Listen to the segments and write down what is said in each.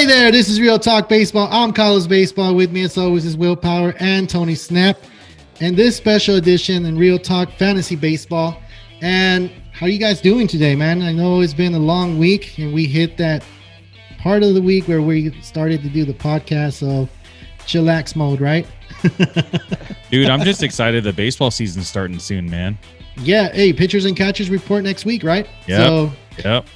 Hey there, this is Real Talk Baseball. I'm Carlos Baseball. With me as always is Will Power and Tony Snap. And this special edition in Real Talk Fantasy Baseball. And how are you guys doing today, man? I know it's been a long week and we hit that part of the week where we started to do the podcast. So chillax mode, right? Dude, I'm just excited. The baseball season's starting soon, man. Yeah. Hey, pitchers and catchers report next week, right? Yep.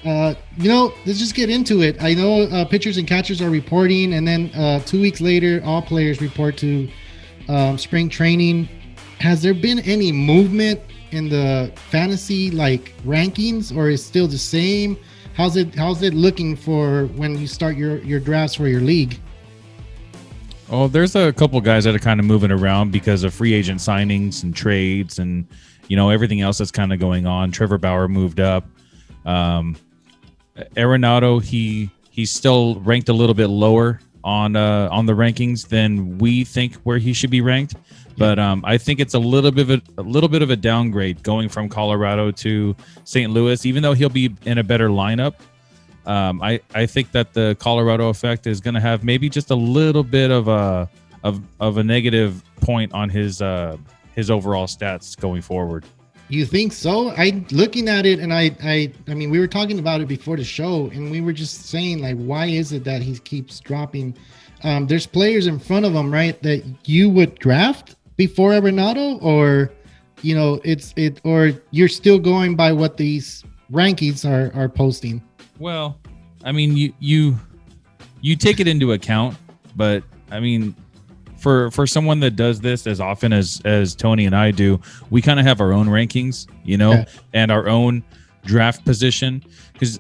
Let's just get into it. I know pitchers and catchers are reporting, and then 2 weeks later, all players report to spring training. Has there been any movement in the fantasy rankings, or is it still the same? How's it looking for when you start your drafts for your league? Oh, there's a couple guys that are kind of moving around because of free agent signings and trades and, everything else that's kind of going on. Trevor Bauer moved up. Arenado, he's still ranked a little bit lower on the rankings than we think where he should be ranked. But I think it's a little bit of a downgrade going from Colorado to St. Louis, even though he'll be in a better lineup. I think that the Colorado effect is going to have maybe just a little bit of a negative point on his overall stats going forward. You think so? I looking at it, and I mean, we were talking about it before the show, and we were just saying, why is it that he keeps dropping? There's players in front of him, right, that you would draft before Arenado, or or you're still going by what these rankings are posting. Well, I mean, you take it into account, but I mean, for someone that does this as often as Tony and I do, we kind of have our own rankings, and our own draft position, because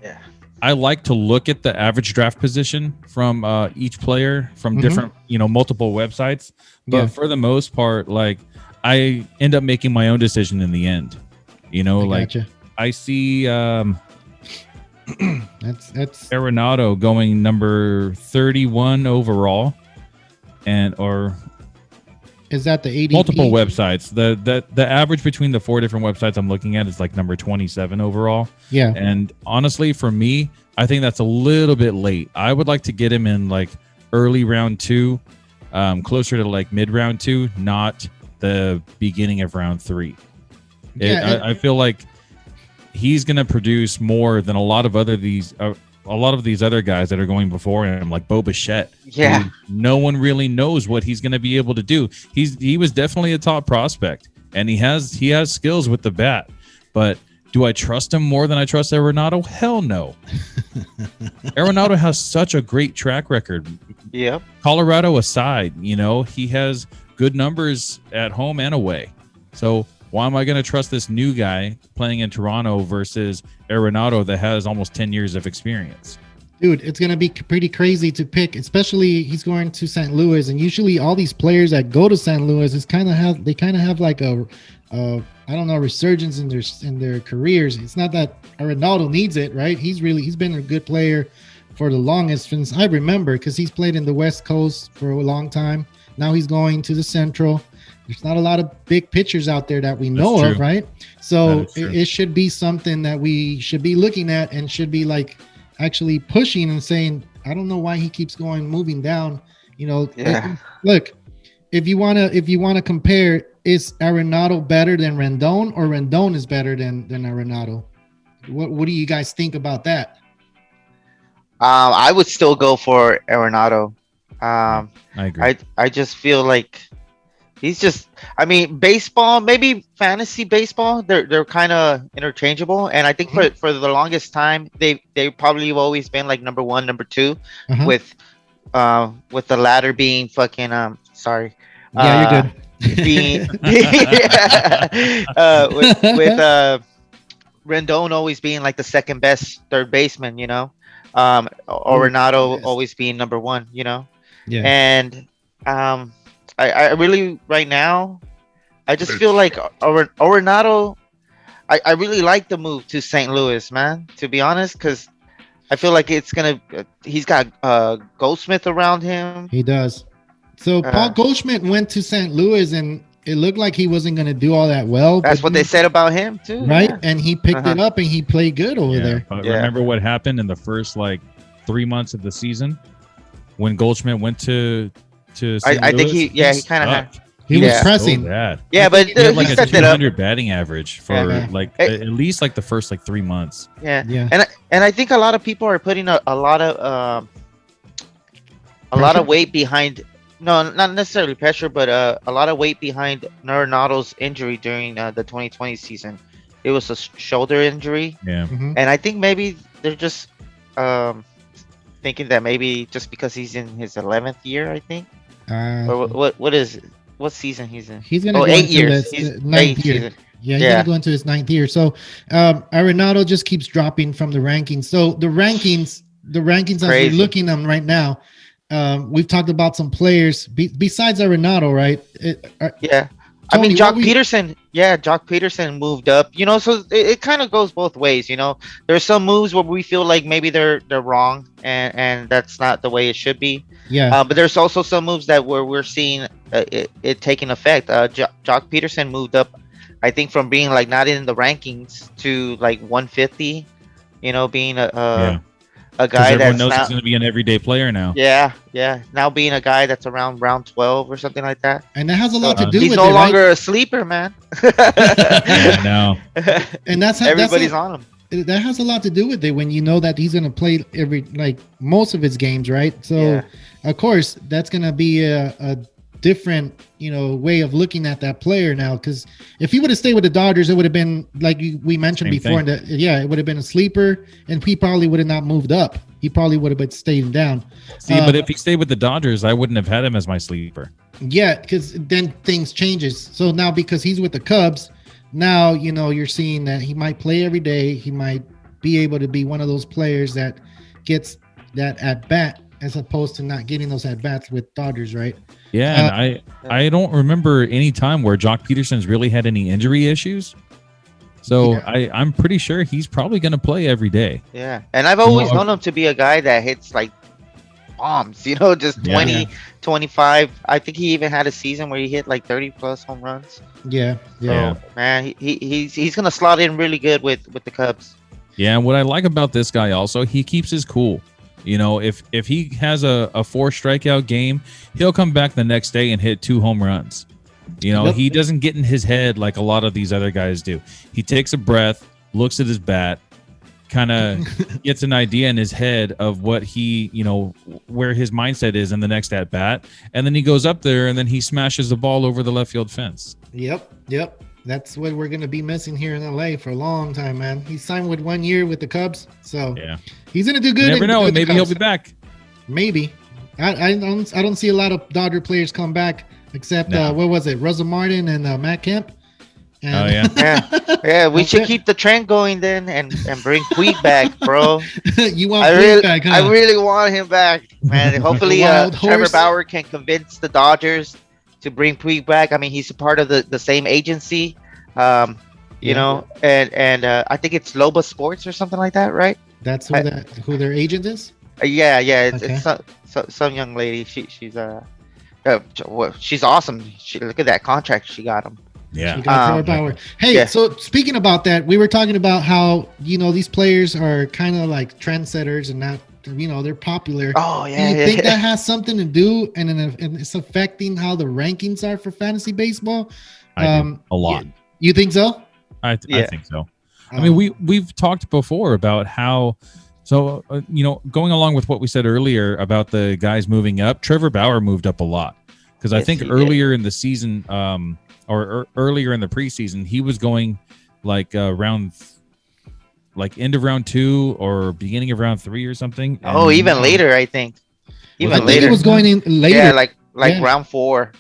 I like to look at the average draft position from each player from different, multiple websites. But for the most part, I end up making my own decision in the end. Gotcha. I see that's Arenado going number 31 overall. Or is that the ADP? Multiple websites. The average between the four different websites I'm looking at is number 27 overall. Yeah. And honestly, for me, I think that's a little bit late. I would like to get him in early round 2, closer to mid round 2, not the beginning of round 3. I feel like he's going to produce more than a lot of these other guys that are going before him, like Bo Bichette. Yeah. No one really knows what he's going to be able to do. He was definitely a top prospect, and he has skills with the bat. But do I trust him more than I trust Arenado? Hell no. Arenado has such a great track record. Yeah. Colorado aside, he has good numbers at home and away. So why am I going to trust this new guy playing in Toronto versus Arenado that has almost 10 years of experience? Dude, it's going to be pretty crazy to pick, especially he's going to St. Louis. And usually all these players that go to St. Louis is kind of have a resurgence in their careers. It's not that Arenado needs it, right? He's been a good player for the longest since I remember, because he's played in the West Coast for a long time. Now he's going to the Central. There's not a lot of big pitchers out there that we know of, right? So it should be something that we should be looking at and should be actually pushing and saying, I don't know why he keeps moving down. Look, if you wanna compare, is Arenado better than Rendon, or Rendon is better than Arenado? What do you guys think about that? I would still go for Arenado. I agree. I just feel like he's just, baseball, maybe fantasy baseball, they're kind of interchangeable. And I think for the longest time, they probably have always been number 1, number 2, with the latter being fucking, sorry. Yeah, you're good. Being, with Rendon always being the second best third baseman, Arenado always being number 1, Yeah. And I really, right now, I just feel like Arenado, I really like the move to St. Louis, man, to be honest, because I feel like he's got Goldsmith around him. He does. So Paul Goldschmidt went to St. Louis, and it looked like he wasn't going to do all that well. That's what they said about him, too. Right? Yeah. And he picked it up, and he played good over there. Remember what happened in the first, 3 months of the season? when Goldschmidt went to St. I think Louis, he kind of sucked. had. He Yeah. was pressing. So bad. Yeah, but He had he like a stepped it up. 200 batting average for Yeah. at least like the first like 3 months. Yeah. Yeah. And I think a lot of people are putting a lot of Pressure? weight behind. No, not necessarily pressure, but a lot of weight behind Arenado's injury during the 2020 season. It was a shoulder injury, Yeah. Mhm. and I think maybe they're just thinking that maybe just because he's in his 11th year, I think. Or what season he's in? He's gonna Oh, go 8 into years. his He's ninth eighth year. season. Yeah, he's Yeah. gonna go into his ninth year. So Arenado just keeps dropping from the rankings. So the rankings as we're Crazy. looking at them right now, we've talked about some players besides Arenado, right? Yeah. I Tony, mean, what Jock we- Peterson. Yeah, Jock Peterson moved up. So it kind of goes both ways. There's some moves where we feel like maybe they're wrong, and that's not the way it should be. Yeah, But there's also some moves that we're seeing it taking effect. Jock Peterson moved up, I think, from being like not in the rankings to like 150. Being Yeah. a Because guy everyone that's knows not. he's going to be an everyday player now. Yeah. Now being a guy that's around round 12 or something like that. and that has a lot to do He's with no it, longer a sleeper, man. Yeah, no. right? And Everybody's on him. that has a lot to do with it when you know that he's gonna play most of his games, right? So Yeah. of course that's gonna be a different way of looking at that player now, because if he would have stayed with the Dodgers, it would have been like we mentioned Same before, it would have been a sleeper, and he probably would have not moved up. He probably would have been staying down. See, but if he stayed with the Dodgers, I wouldn't have had him as my sleeper. Yeah, because then things changes. So now because he's with the Cubs, now you're seeing that he might play every day. He might be able to be one of those players that gets that at bat, as opposed to not getting those at bats with Dodgers, right? Yeah, and I don't remember any time where Jock Peterson's really had any injury issues. So Yeah. I'm pretty sure he's probably going to play every day. Yeah. And I've always known him to be a guy that hits like bombs, just 20, Yeah. 25. I think he even had a season where he hit like 30 plus home runs. Yeah. So, man, he's going to slot in really good with the Cubs. Yeah, and what I like about this guy also, he keeps his cool. If he has a 4 strikeout game, he'll come back the next day and hit 2 home runs. Yep. He doesn't get in his head like a lot of these other guys do. He takes a breath, looks at his bat, kind of gets an idea in his head of what he, where his mindset is in the next at bat, and then he goes up there and then he smashes the ball over the left field fence. Yep. That's what we're gonna be missing here in LA for a long time, man. He signed with 1 year with the Cubs, so Yeah, he's gonna do good. you never know. with the Maybe he'll Cubs. be back. Maybe. I don't see a lot of Dodger players come back except No. what was it, Russell Martin and Matt Kemp. And, Oh yeah. Yeah. We That's should it. keep the trend going then and bring Puig back, bro. you want I Puig really, back, huh? I really want him back, man. Hopefully, Wild Trevor horse. Bauer can convince the Dodgers to bring Puig back. I mean, he's a part of the same agency, you Yeah. know, and I think it's Loba Sports or something like that, right? That's who their agent is. Yeah, it's, Okay. it's some young lady. She's she's awesome. Look at that contract she got him. Yeah. You got Trevor Bauer. Hey, yeah. so speaking about that, we were talking about how these players are kind of like trendsetters and not they're popular. Oh Do yeah, you yeah, think yeah. that has something to do and it's affecting how the rankings are for fantasy baseball? I do. A lot. You think so? I Yeah. think so. I mean, we've talked before about how, going along with what we said earlier about the guys moving up, Trevor Bauer moved up a lot because I Yes, think he earlier in the season, earlier in the preseason, he was going like end of round 2 or beginning of round 3 or something. Oh, And even now- later, I think. Even I think later. it was going in later. Yeah, like Yeah. round 4.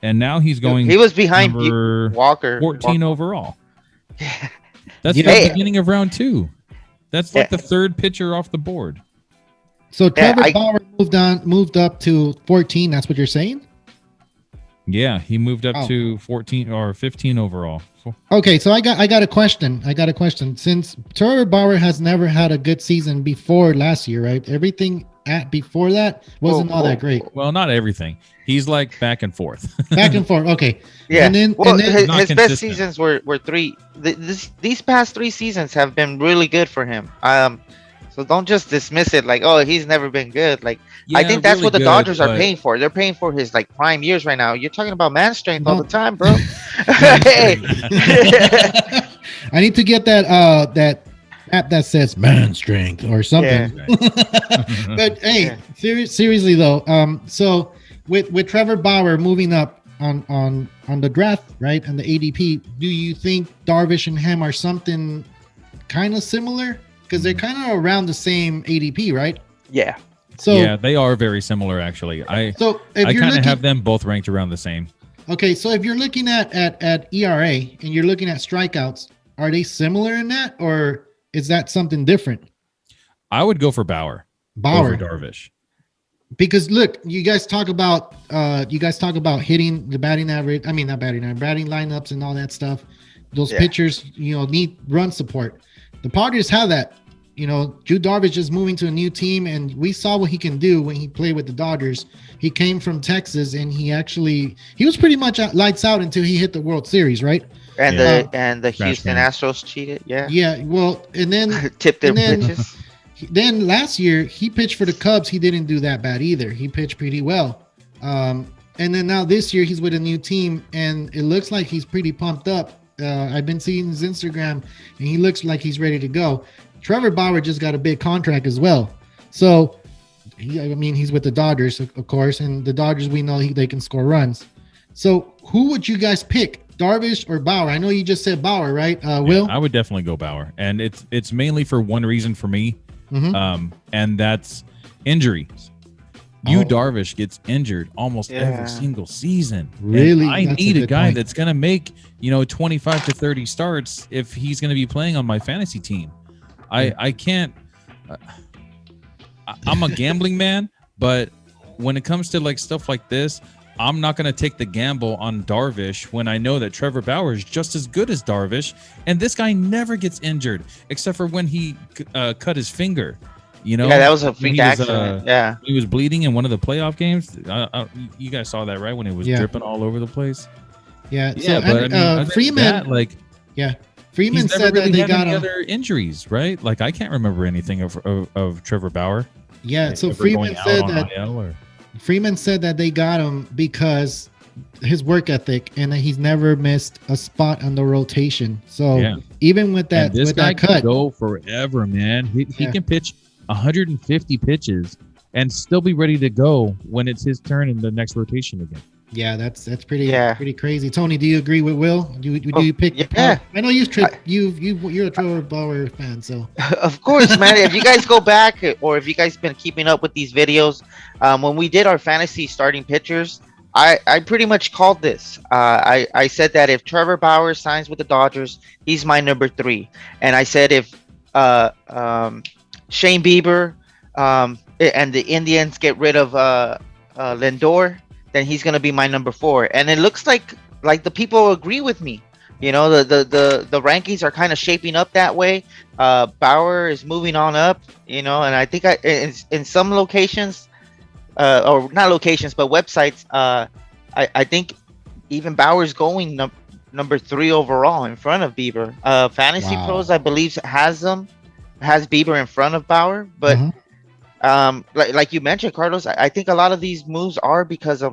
And now he's going. He was behind number Walker. 14 overall. That's Yeah. the Hey. beginning of round 2. That's like Yeah. the third pitcher off the board. So Trevor I- Bauer moved up to 14. That's what you're saying? Yeah, he moved up Oh. to 14 or 15 overall. Okay, so I got a question. Since Trevor Bauer has never had a good season before last year, right? Everything before that wasn't all that great. Well, not everything. He's like back and forth. Back and forth. Okay. Yeah. And then, Well, and then Not his best consistent. seasons were 3. These past 3 seasons have been really good for him. So don't just dismiss it like, oh, he's never been good. Like, I Yeah, think that's really what the good, Dodgers are but paying for. They're paying for his like prime years right now. You're talking about man strength all the Don't. time, bro. Man Hey. I need to get that app that says man strength or Yeah. something. But hey, Yeah. seriously though, so with Trevor Bauer moving up on the draft, right, and the ADP, do you think Darvish and him are something kind of similar? Because they're kind of around the same ADP, right? Yeah. So yeah, they are very similar actually. so if I you're kind of looking, have them both ranked around the same. okay, so if you're looking at ERA and you're looking at strikeouts, are they similar in that, or is that something different? I would go for Bauer Bauer, over Darvish. because look, you guys talk about hitting the batting average. I mean, not batting average, batting lineups and all that stuff. Those Yeah. pitchers, need run support. The Padres have that. Drew Darvish is moving to a new team, and we saw what he can do when he played with the Dodgers. He came from Texas, and he was pretty much lights out until he hit the World Series, right? And Yeah. the Trash Houston can. Astros cheated. Yeah. Yeah. Well, and then Tipped their and then- pitches. Then last year he pitched for the Cubs. He didn't do that bad either. He pitched pretty well. And then now this year he's with a new team, and it looks like he's pretty pumped up. I've been seeing his Instagram, and he looks like he's ready to go. Trevor Bauer just got a big contract as well. So, he's with the Dodgers, of course, and the Dodgers, we know they can score runs. So who would you guys pick, Darvish or Bauer? I know you just said Bauer, right? Will? I would definitely go Bauer, and it's mainly for one reason for me, Mhm. and that's injuries. Oh. Darvish gets injured almost Yeah. every single season. And Really? I That's a need a good guy point. that's going to make 25 to 30 starts if he's going to be playing on my fantasy team. I can't. I'm a gambling man, but when it comes to like stuff like this, I'm not going to take the gamble on Darvish when I know that Trevor Bauer is just as good as Darvish, and this guy never gets injured except for when he cut his finger. Yeah, that was a when freak he was, accident. Yeah. he was bleeding in one of the playoff games. You guys saw that, right? When it was Yeah. dripping all over the place. Yeah. Yeah, So, but I mean, other than Freeman, that, like Freeman he's never said really that they had got any him. other injuries, right? Like I can't remember anything of Trevor Bauer. Yeah. So ever Freeman going out said on that IL or- Freeman said that they got him because his work ethic, and that he's never missed a spot on the rotation. So Yeah. even with that, And this with guy that can cut, go forever, man. He Yeah. can pitch 150 pitches and still be ready to go when it's his turn in the next rotation again. yeah, that's pretty Yeah. pretty crazy. Tony, do you agree with Will? Do you pick? yeah. I know you're a Trevor Bauer fan, so Of course, man. If you guys go back, or if you guys been keeping up with these videos, when we did our fantasy starting pitchers, I pretty much called this. I said that if Trevor Bauer signs with the Dodgers, he's my number 3. And I said if Shane Bieber and the Indians get rid of Lindor, then he's gonna be my number 4. And it looks like the people agree with me. The rankings are kind of shaping up that way. Bauer is moving on up, and I think in some locations, or not locations, but websites, I think even Bauer's going number 3 overall in front of Bieber. Fantasy Wow. Pros, I believe, has Bieber in front of Bauer, but Uh-huh. like you mentioned, Carlos, I think a lot of these moves are because of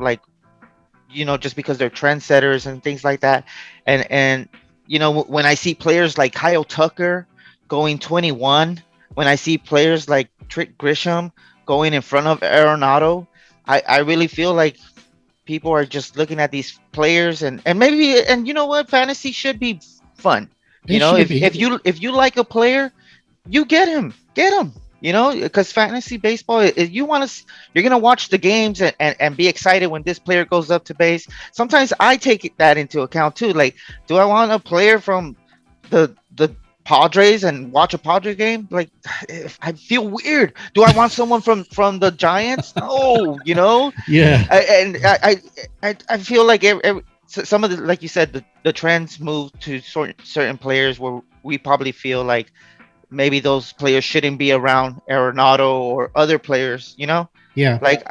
just because they're trendsetters and things like that. And when I see players like Kyle Tucker going 21, when I see players like Trick Grisham going in front of Arenado, I really feel like people are just looking at these players and maybe, and you know what, fantasy should be fun. It should be. If you like a player, you get him. Because fantasy baseball, you're gonna watch the games and be excited when this player goes up to base. Sometimes I take that into account too. Like, do I want a player from the Padres and watch a Padre game? Like, I feel weird. Do I want someone from the Giants? No, Yeah. I feel like some of the, like you said, the trends move to certain players where we probably feel like maybe those players shouldn't be around Arenado or other players, Yeah. Like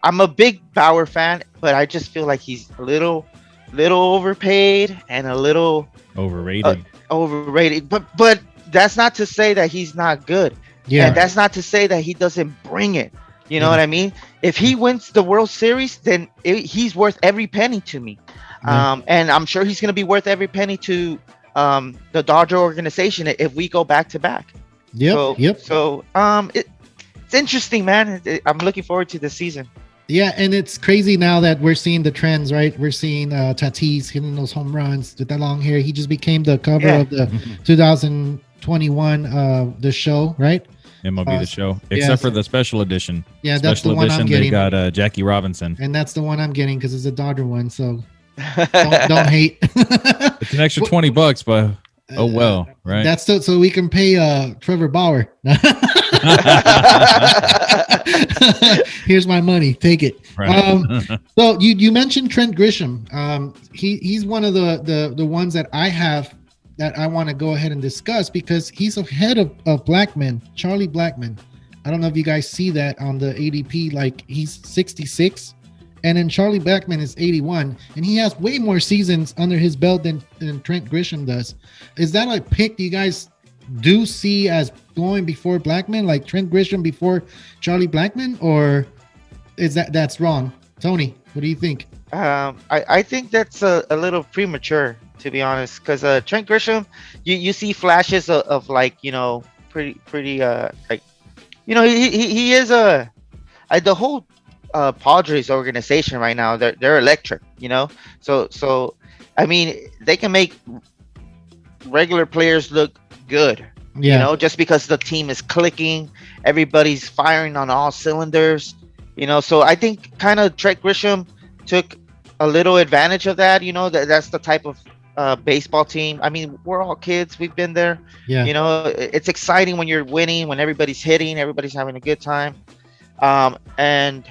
I'm a big Bauer fan, but I just feel like he's a little overpaid and a little Overrated. overrated. But that's not to say that he's not good. Yeah. And that's not to say that he doesn't bring it. You know Yeah. what I mean? If he wins the World Series, then he's worth every penny to me. Yeah. And I'm sure he's going to be worth every penny to the Dodger organization if we go back to back. Yep. It's interesting, man. I'm looking forward to this season. Yeah, and it's crazy now that we're seeing the trends, right? We're seeing Tatis hitting those home runs with that long hair. He just became the cover of the 2021 the show, right? MLB the show, except for the special edition. Yeah, special that's the one I'm getting. They got Jackie Robinson, and that's the one I'm getting because it's a Dodger one. So don't hate. It's an extra $20, but oh well, right? That's so we can pay Trevor Bauer. Here's my money, take it. Right. So you mentioned Trent Grisham. He's one of the ones that I have that I want to go ahead and discuss because he's ahead of Blackmon, Charlie Blackmon. I don't know if you guys see that on the ADP. Like he's 66, and then Charlie Blackmon is 81, and he has way more seasons under his belt than Trent Grisham does. Is that a pick you guys do see as going before Blackmon, like Trent Grisham before Charlie Blackmon, or is that's wrong? Tony, what do you think? I think that's a little premature, to be honest, because Trent Grisham, you see flashes of like, you know, pretty like, you know, he is the whole Padres organization right now. They're electric, you know. So I mean, they can make regular players look good, you know, just because the team is clicking, everybody's firing on all cylinders, you know. So I think kind of Trent Grisham took a little advantage of that, you know. That's the type of baseball team. I mean, we're all kids, we've been there, you know. It's exciting when you're winning, when everybody's hitting, everybody's having a good time, and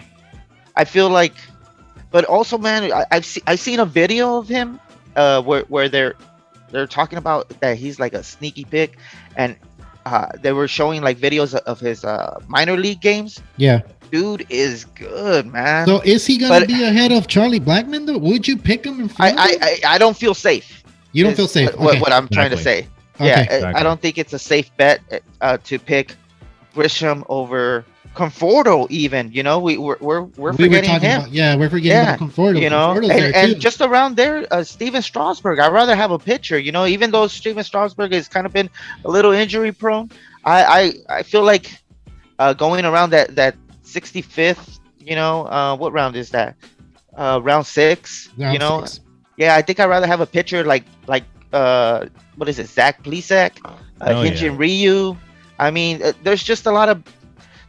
I feel like, but also, man, I've seen a video of him where they're talking about that he's like a sneaky pick, and they were showing like videos of his minor league games. Yeah, dude is good, man. So is he gonna be ahead of Charlie Blackmon though? Would you pick him in front? I don't feel safe. You don't feel safe. What I'm trying to say. Yeah, Exactly. I don't think it's a safe bet to pick Grisham over Conforto, even. You know, we're forgetting him. We're forgetting about Conforto. You know, and just around there, Steven Strasburg. I'd rather have a pitcher. You know, even though Steven Strasburg has kind of been a little injury prone, I feel like going around that 65th. You know, what round is that? Round 6. Round you know, 6. Yeah, I think I'd rather have a pitcher like what is it, Zach Plesac, Hyun-Jin Ryu. I mean, there's just a lot of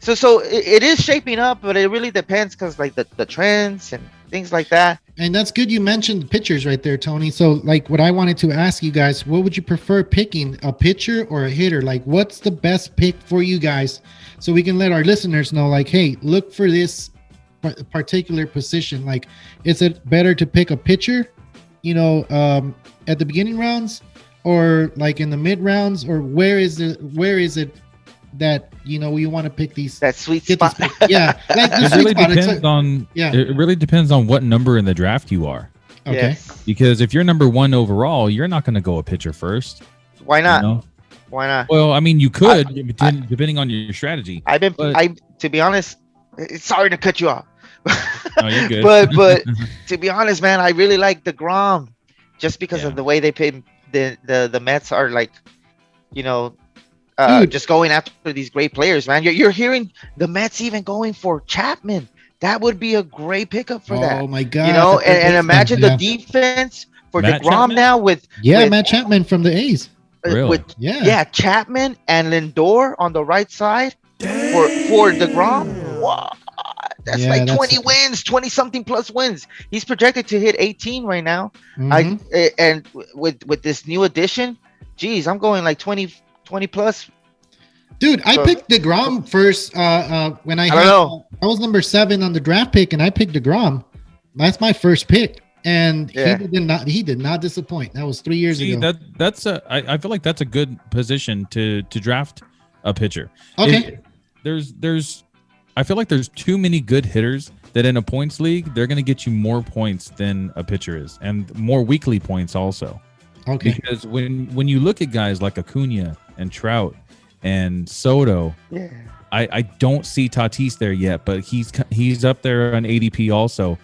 so it is shaping up, but it really depends because like the trends and things like that. And that's good you mentioned pitchers right there, Tony. So like what I wanted to ask you guys, what would you prefer picking, a pitcher or a hitter? Like what's the best pick for you guys so we can let our listeners know, like, hey, look for this particular position. Like, is it better to pick a pitcher, you know, at the beginning rounds or like in the mid rounds, or where is it that, you know, you want to pick that sweet spot? Yeah, like it really depends on it really depends on what number in the draft you are. Okay. Yes. Because if you're number 1 overall, you're not going to go a pitcher first. Why not? You know? Why not? Well, I mean, you could, depending on your strategy. To be honest, sorry to cut you off. No, you're good. but to be honest, man, I really like DeGrom just because of the way they pay. The Mets are like, you know, just going after these great players, man. You're hearing the Mets even going for Chapman. That would be a great pickup for that. Oh my God! You know, and imagine the defense for Matt DeGrom Chapman? now with Matt Chapman from the A's. Really? Chapman and Lindor on the right side for DeGrom. Wow. That's like 20 wins, 20 something plus wins. He's projected to hit 18 right now. Mm-hmm. And with this new addition, geez, I'm going like 20 plus. Dude, I picked DeGrom first when I was number 7 on the draft pick, and I picked DeGrom. That's my first pick, and he did not disappoint. That was 3 years ago. I feel like that's a good position to draft a pitcher. Okay. I feel like there's too many good hitters that in a points league, they're going to get you more points than a pitcher is, and more weekly points also. Okay. Because when you look at guys like Acuna and Trout and Soto. Yeah. I don't see Tatis there yet, but he's up there on ADP also.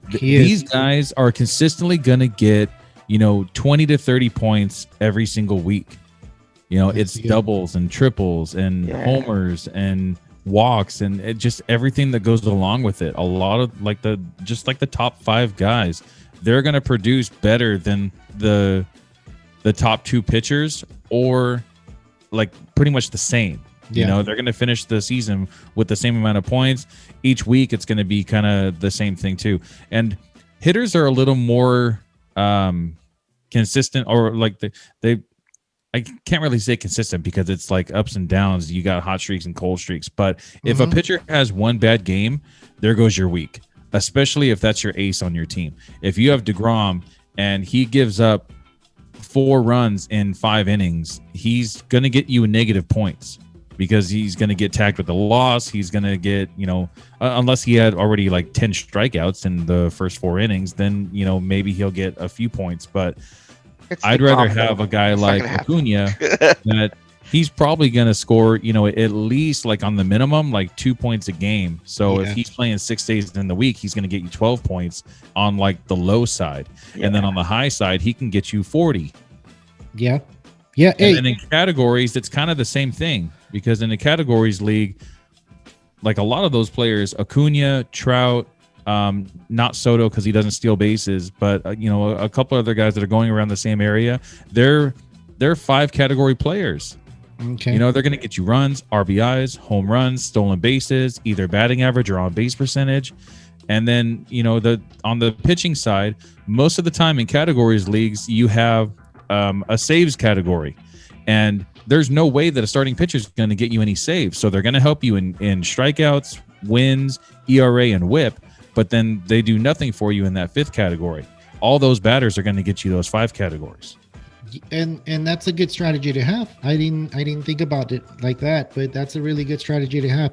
These guys are consistently going to get, 20 to 30 points every single week. It's doubles and triples and homers and walks and just everything that goes along with it. A lot of the top 5 guys, they're going to produce better than the top 2 pitchers, or like pretty much the same. They're going to finish the season with the same amount of points. Each week it's going to be kind of the same thing too. And hitters are a little more consistent, or like I can't really say consistent because it's like ups and downs. You got hot streaks and cold streaks. But if a pitcher has one bad game, there goes your week, especially if that's your ace on your team. If you have DeGrom and he gives up 4 runs in 5 innings, he's going to get you negative points because he's going to get tagged with a loss. He's going to get, unless he had already like 10 strikeouts in the first 4 innings, then, maybe he'll get a few points. But I'd rather have a guy like Acuna that he's probably going to score, at least like on the minimum, like 2 points a game. So if he's playing 6 days in the week, he's going to get you 12 points on like the low side. And then on the high side, he can get you 40. Yeah. Yeah. And then in categories, it's kind of the same thing, because in the categories league, like a lot of those players, Acuna, Trout, not Soto because he doesn't steal bases, but a couple other guys that are going around the same area, they're 5 category players. Okay. They're going to get you runs, RBIs, home runs, stolen bases, either batting average or on base percentage. And then, on the pitching side, most of the time in categories leagues, you have a saves category, and there's no way that a starting pitcher is going to get you any saves. So they're going to help you in strikeouts, wins, ERA, and WHIP, but then they do nothing for you in that 5th category. All those batters are going to get you those 5 categories. And that's a good strategy to have. I didn't think about it like that, but that's a really good strategy to have.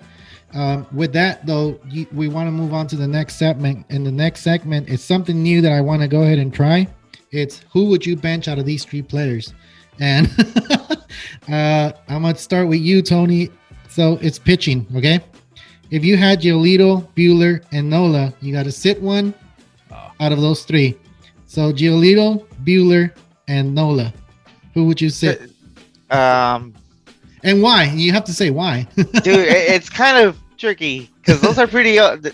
With that though, we want to move on to the next segment, and the next segment is something new that I want to go ahead and try. It's who would you bench out of these 3 players? And I'm going to start with you, Tony. So it's pitching, okay? If you had Giolito, Buehler, and Nola, you got to sit one out of those 3. So Giolito, Buehler, and Nola. Who would you sit? And why? You have to say why. Dude, it's kind of tricky because those are pretty good.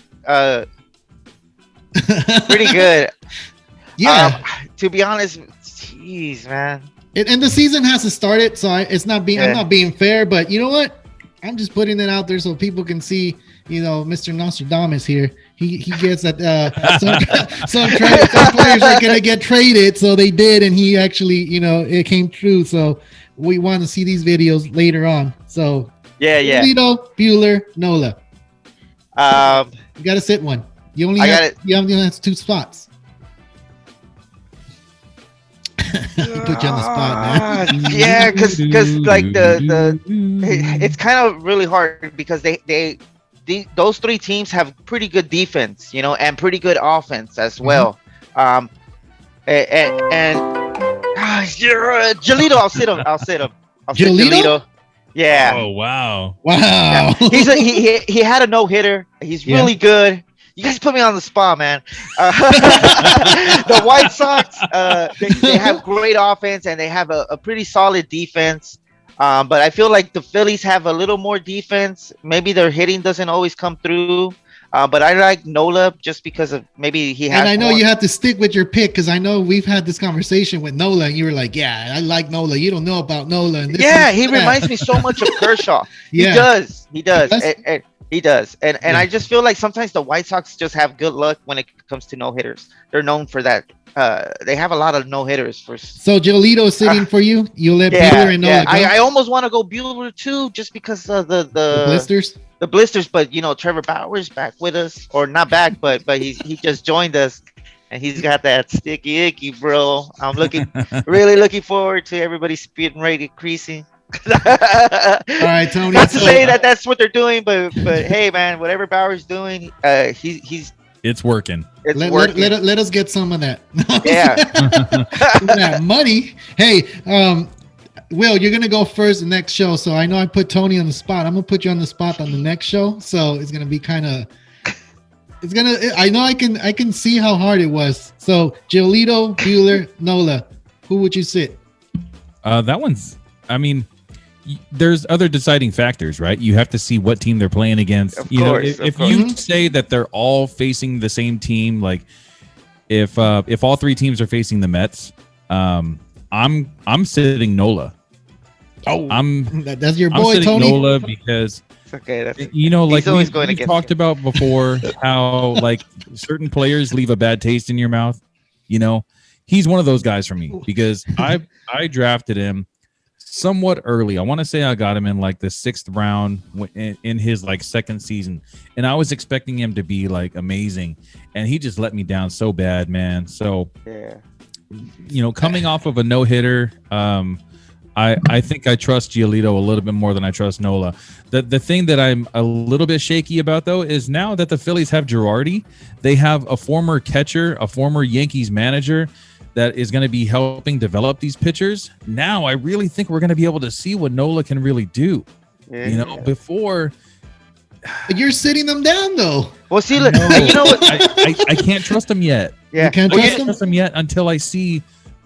Yeah. To be honest, jeez, man. And the season hasn't started, so I'm not being fair, but you know what? I'm just putting it out there so people can see, Mr. Nostradamus here. He gets that some players are going to get traded, so they did, and he actually, it came true. So we want to see these videos later on. So yeah. Giolito, Buehler, Nola. You got to sit one. You only have 2 spots. Put you on the spot, man. Yeah, because like it's kind of really hard because those 3 teams have pretty good defense, and pretty good offense as well. And Giolito, I'll sit him. I'll sit Giolito. Yeah. Oh wow. Wow. Yeah. He had a no-hitter. He's really good. You guys put me on the spot, man. The White Sox, they have great offense and they have a pretty solid defense. But I feel like the Phillies have a little more defense. Maybe their hitting doesn't always come through. But I like Nola just because of maybe he has. And I know you have to stick with your pick because I know we've had this conversation with Nola, and you were like, "Yeah, I like Nola. You don't know about Nola." And he reminds me so much of Kershaw. He does. He does. And I just feel like sometimes the White Sox just have good luck when it comes to no hitters. They're known for that. They have a lot of no hitters. So Giolito is sitting for you. You let Buehler and Nola go? I almost want to go Buehler too, just because of the blisters. The blisters, but Trevor Bauer is back with us, or not back, but he just joined us, and he's got that sticky icky, bro. I'm really looking forward to everybody's speed rate increasing. All right, Tony. Not to say that that's what they're doing, but hey, man, whatever Bauer's doing, it's working. Let us get some of that. Yeah. That money. Hey, Will, you're gonna go first the next show. So I know I put Tony on the spot. I'm gonna put you on the spot on the next show. So it's gonna be kind of. It's gonna. I know I can see how hard it was. So Giolito, Buehler, Nola. Who would you sit? That one's. I mean, there's other deciding factors, right? You have to see what team they're playing against. Of you course, know, if you say that they're all facing the same team, like if all three teams are facing the Mets, I'm sitting Nola. Oh, I'm that's your I'm boy sitting Tony. Nola because Okay, that's like always we've going against talked you. about before how like certain players leave a bad taste in your mouth. You know, he's one of those guys for me because I drafted him somewhat early. I want to say I got him in like the 6th round in his like second season, and I was expecting him to be like amazing, and he just let me down so bad, man. So Yeah. you know, coming off of a no-hitter, I think I trust Giolito a little bit more than I trust Nola. The thing that I'm a little bit shaky about, though, is now that the Phillies have Girardi, they have a former catcher, a former Yankees manager that is going to be helping develop these pitchers. Now I really think we're going to be able to see what Nola can really do. Yeah. You know, before... But you're sitting them down though. Well, see, look, No, you know what? I can't trust him yet. Yeah. You can't I trust can't them. trust him yet until I see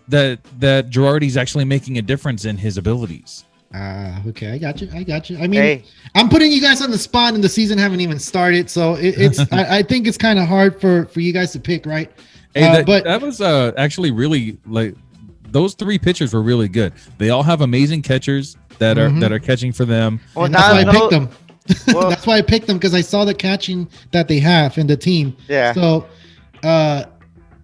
that Girardi's actually making a difference in his abilities. Okay, I got you. I mean, Hey, I'm putting you guys on the spot, and the season haven't even started, so it's. I think it's kind of hard for you guys to pick, right? Hey, But that was actually really like those 3 pitchers were really good. They all have amazing catchers that are catching for them. well, and that's why I now picked them. Well, That's why I picked them, because I saw the catching that they have in the team. yeah. So,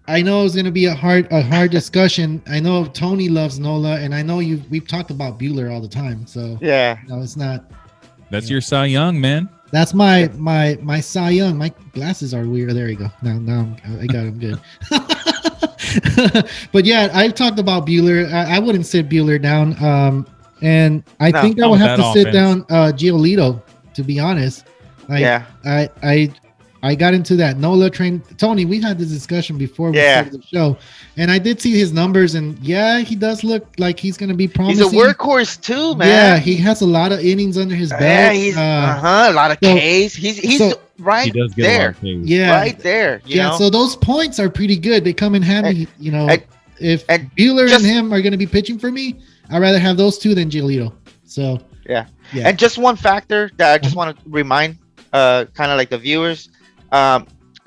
I know it's gonna be a hard discussion. I know Tony loves Nola, and I know we've talked about Buehler all the time. So Yeah. no, it's not. That's your Cy Young, man. That's my Cy Young. My glasses are weird. There you go. Now I got them good. But yeah, I've talked about Buehler. I wouldn't sit Buehler down. And I think I would have to sit down Giolito, to be honest. Like, Yeah. I got into that Nola train. Tony, we had this discussion before we Yeah. started the show, and I did see his numbers, and yeah, he does look like he's going to be promising. He's a workhorse too, man. Yeah, he has a lot of innings under his belt. Yeah, he's a lot of so- Ks. He's so- right He does get a there. lot of Ks. Yeah, Right there. You know? So those points are pretty good. They come in handy. You know, and- if and Buehler just- and him are going to be pitching for me, I'd rather have those two than Giolito. So Yeah. yeah. And just one factor that I just want to remind, kind of like the viewers,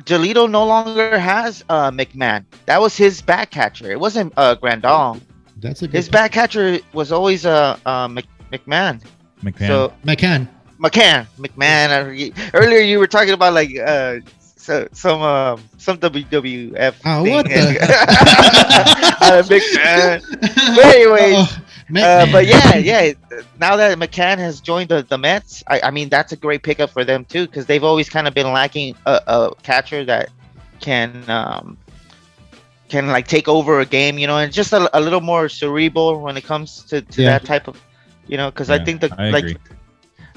Giolito no longer has McMahon. That was his back catcher. It wasn't Grandal. That's a good His back catcher was always McMahon. McMahon. So McCann. McMahon. Earlier you were talking about like some WWF. Oh, thing. what the? McMahon. But anyways. McMahon. But yeah. Now that McCann has joined the Mets, I mean that's a great pickup for them too, because they've always kind of been lacking a catcher that can like take over a game, you know, and just a little more cerebral when it comes to that type of, you know, because I think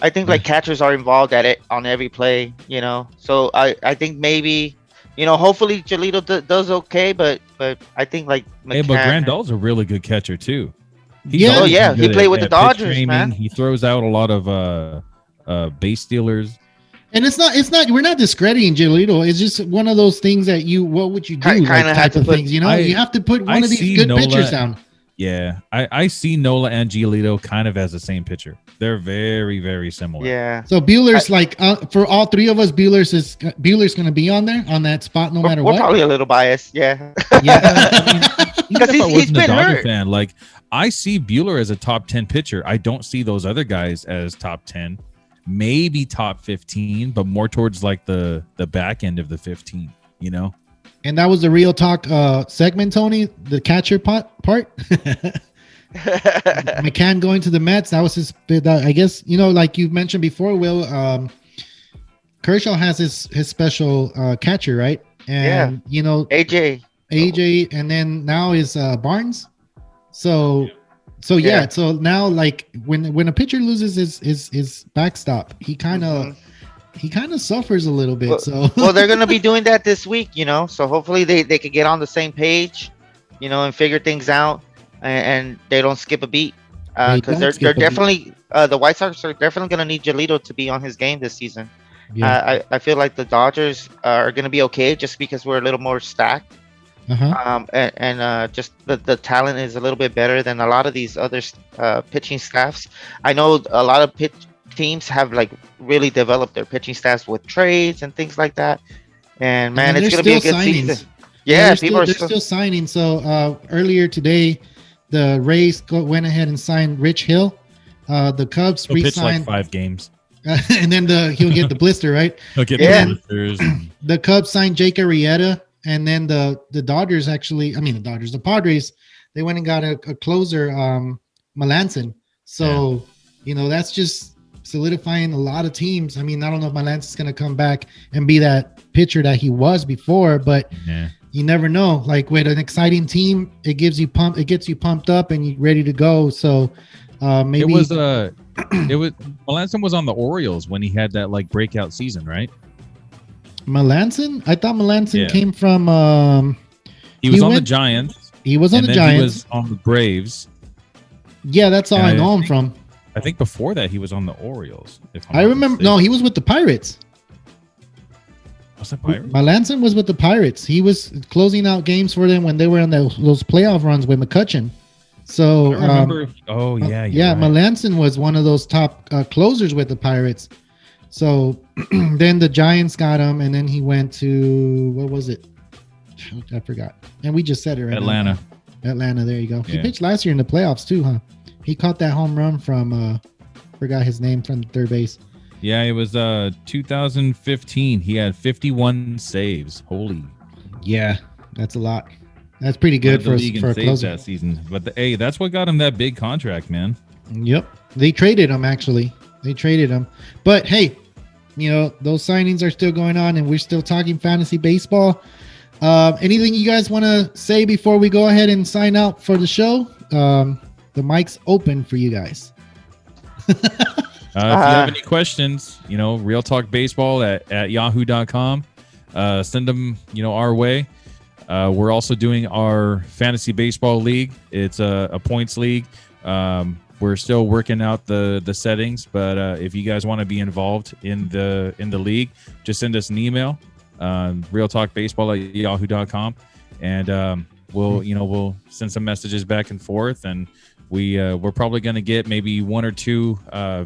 I think like catchers are involved at it on every play, you know. So I think maybe, you know, hopefully Giolito does okay, but I think like McCann, Hey, but Grandal's a really good catcher too. Yeah. Oh, yeah, he good played with the pitch Dodgers, framing. man. He throws out a lot of base stealers. And it's not. We're not discrediting Giolito. It's just one of those things that what would you do? Kinda Like, had type to of put- things. You know, I- you have to put I one of these see good Nola- pitchers down. Yeah, I see Nola and Giolito kind of as the same pitcher. They're very, very similar. Yeah. So Buehler's for all three of us, Buehler's going to be on there on that spot no matter We're what. probably a little biased, yeah. Yeah. I mean, even if I he's wasn't a been Dodger hurt. fan, like I see Buehler as a top 10 pitcher. I don't see those other guys as top 10, maybe top 15, but more towards like the back end of the 15, you know? And that was the real talk segment, Tony, the catcher part. McCann going to the Mets. That was his. I guess, you know, like you mentioned before, Will. Kershaw has his special catcher, right? And you know, AJ, and then now is Barnes. So yeah. So now, like when a pitcher loses his backstop, he kind of suffers a little bit. Well, they're gonna be doing that this week, you know. So hopefully they could get on the same page, you know, and figure things out, and they don't skip a beat. They because don't they're skip a beat. definitely the White Sox are definitely going to need Giolito to be on his game this season. Yeah. I feel like the Dodgers are going to be okay just because we're a little more stacked. Just the talent is a little bit better than a lot of these other pitching staffs. I know a lot of teams have like really developed their pitching staffs with trades and things like that. And man, it's going to be a good season. Yeah, they're still signing. So earlier today, the Rays went ahead and signed Rich Hill. The Cubs He'll pitch like re-signed 5 games. and then he'll get the blister, right? He'll get blisters. The Cubs signed Jake Arrieta, and then the Dodgers the Padres, they went and got a closer, Melanson. So that's just solidifying a lot of teams. I mean, I don't know if Melanson's going to come back and be that pitcher that he was before, but you never know. Like with an exciting team, it gets you pumped up and you're ready to go. So maybe Melanson was on the Orioles when he had that like breakout season, right? Melanson? I thought Melanson came from he was on the Giants. He was on the Giants. He was on the Braves. Yeah, that's all I know him from. I think before that he was on the Orioles. I remember. No, he was with the Pirates. Was that Pirates? Melanson was with the Pirates. He was closing out games for them when they were on those playoff runs with McCutchen. So I remember. Yeah. Melanson was one of those top closers with the Pirates. So then the Giants got him, and then he went to what was it? I forgot. And we just said it right Atlanta. now. Atlanta. There you go. He pitched last year in the playoffs too, huh? He caught that home run from forgot his name from third base. Yeah, it was 2015. He had 51 saves. Holy. Yeah, that's a lot. That's pretty good for a closer that season. But that's what got him that big contract, man. Yep. They traded him actually. But hey, those signings are still going on and we're still talking fantasy baseball. Anything you guys want to say before we go ahead and sign out for the show? The mic's open for you guys. If you have any questions, Real Talk Baseball at yahoo.com. Send them, our way. We're also doing our fantasy baseball league. It's a points league. We're still working out the settings, but if you guys want to be involved in the league, just send us an email, realtalkbaseball@yahoo.com, and we'll send some messages back and forth, and we're probably going to get maybe 1 or 2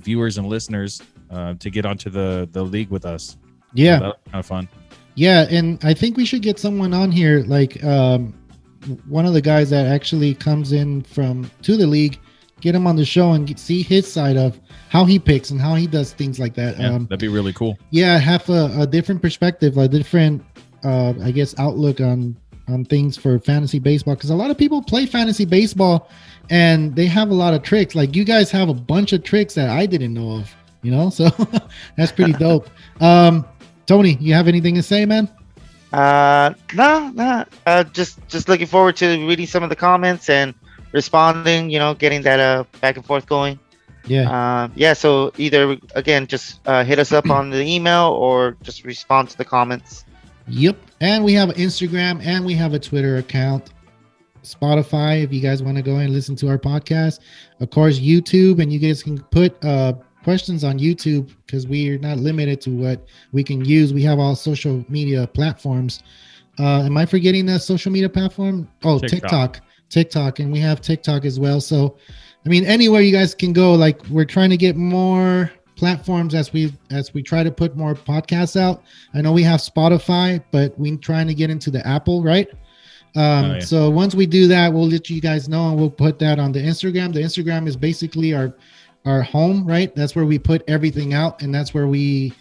viewers and listeners to get onto the league with us. Yeah, so that's kind of fun. Yeah, and I think we should get someone on here, like one of the guys that actually comes in to the league, get him on the show and see his side of how he picks and how he does things like that. Yeah, that'd be really cool. Yeah, have a different perspective, a different, I guess, outlook on things for fantasy baseball, because a lot of people play fantasy baseball and they have a lot of tricks. Like you guys have a bunch of tricks that I didn't know of, so that's pretty dope. Tony, you have anything to say, man? No. Just looking forward to reading some of the comments and responding, getting that back and forth going. Yeah. So either again, just hit us up on the email or just respond to the comments. Yep. And we have an Instagram and we have a Twitter account. Spotify, if you guys want to go and listen to our podcast. Of course, YouTube, and you guys can put questions on YouTube because we are not limited to what we can use. We have all social media platforms. Am I forgetting a social media platform? Oh, TikTok, and we have TikTok as well. So, I mean, anywhere you guys can go. Like, we're trying to get more platforms as we try to put more podcasts out. I know we have Spotify, but we're trying to get into the Apple, right? So once we do that, we'll let you guys know, and we'll put that on the Instagram. The Instagram is basically our home, right? That's where we put everything out, and that's where we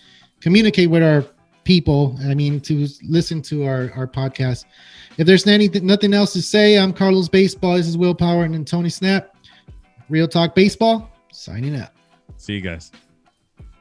communicate with our people. I mean, to listen to our podcast. If there's nothing else to say, I'm Carlos Baseball. This is Will Power and then Tony Snap. Real Talk Baseball, signing out. See you guys.